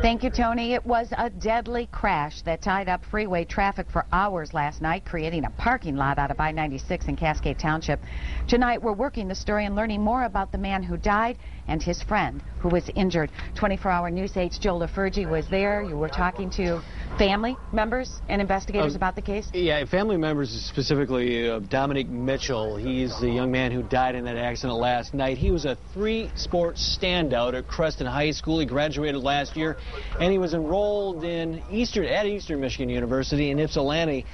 Thank you, Tony. It was a deadly crash that tied up freeway traffic for hours last night, creating a parking lot out of I-96 in Cascade Township. Tonight, we're working the story and learning more about the man who died and his friend who was injured. 24-hour News 8's Joe LaFurgey was there. You were talking to family members and investigators about the case? Yeah, family members, specifically Dominique Mitchell. He's the young man who died in that accident last night. He was a three-sport standout at Creston High School. He graduated last year, and he was enrolled at Eastern Michigan University in Ypsilanti.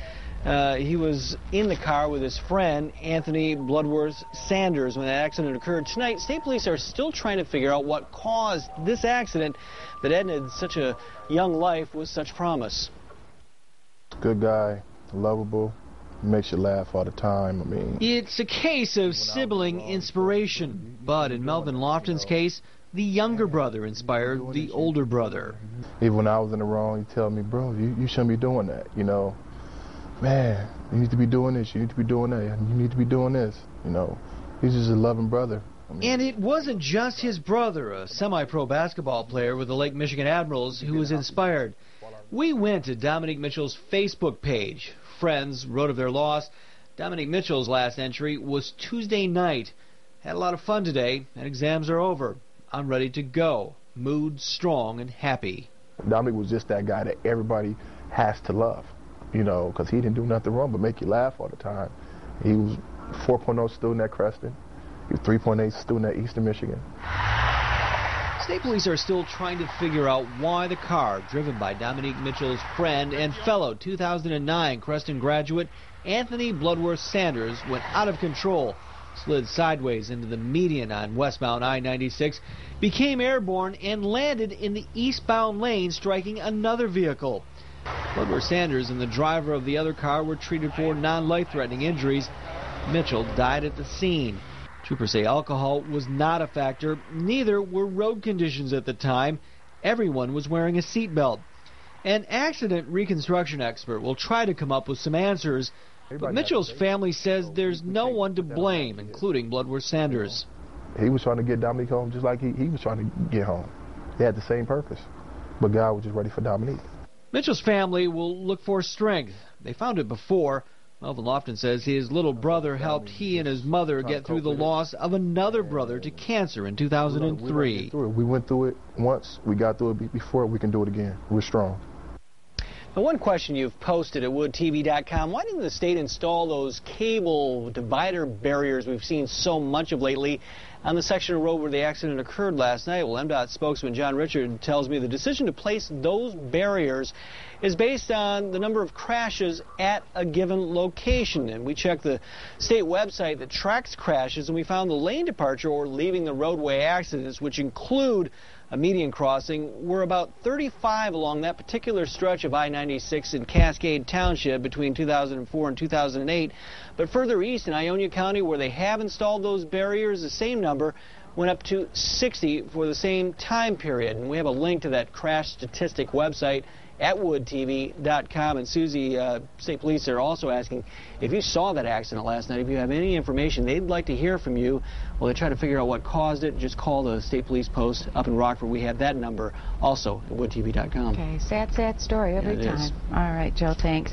He was in the car with his friend, Anthony Bloodworth Sanders, when that accident occurred. Tonight, state police are still trying to figure out what caused this accident that ended such a young life with such promise. Good guy, lovable, makes you laugh all the time. I mean, it's a case of sibling inspiration, but in Melvin Lofton's case, the younger brother inspired the older brother. Even when I was in the wrong, he'd tell me, bro, you shouldn't be doing that, you know. Man, you need to be doing this, you need to be doing that, you need to be doing this, you know. He's just a loving brother. And it wasn't just his brother, a semi-pro basketball player with the Lake Michigan Admirals, who was inspired. We went to Dominique Mitchell's Facebook page. Friends wrote of their loss. Dominique Mitchell's last entry was Tuesday night. Had a lot of fun today, and exams are over. I'm ready to go. Mood strong and happy. Dominique was just that guy that everybody has to love, you know, because he didn't do nothing wrong but make you laugh all the time. He was 4.0 student at Creston. He was 3.8 student at Eastern Michigan. State police are still trying to figure out why the car, driven by Dominique Mitchell's friend and fellow 2009 Creston graduate Anthony Bloodworth Sanders, went out of control, slid sideways into the median on westbound I-96, became airborne, and landed in the eastbound lane, striking another vehicle. Bloodworth Sanders and the driver of the other car were treated for non-life-threatening injuries. Mitchell died at the scene. Troopers say alcohol was not a factor. Neither were road conditions at the time. Everyone was wearing a seatbelt. An accident reconstruction expert will try to come up with some answers, but Mitchell's family says there's no one to blame, including Bloodworth Sanders. He was trying to get Dominique home just like he was trying to get home. They had the same purpose, but God was just ready for Dominique. Mitchell's family will look for strength. They found it before. Melvin Lofton says his little brother helped he and his mother get through the loss of another brother to cancer in 2003. We went through it once, we got through it before, we can do it again. We're strong. Now, one question you've posted at woodtv.com, why didn't the state install those cable divider barriers we've seen so much of lately on the section of road where the accident occurred last night? Well, MDOT spokesman John Richard tells me the decision to place those barriers is based on the number of crashes at a given location. And we checked the state website that tracks crashes, and we found the lane departure or leaving the roadway accidents, which include a median crossing, were about 35 along that particular stretch of I-96 in Cascade Township between 2004 and 2008. But further east in Ionia County, where they have installed those barriers, the same number went up to 60 for the same time period. And we have a link to that crash statistic website at woodtv.com. And Susie, state police are also asking if you saw that accident last night, if you have any information, they'd like to hear from you. Well, they try to figure out what caused it. Just call the state police post up in Rockford. We have that number also at woodtv.com. Okay, sad story every time. All right, Joe, thanks.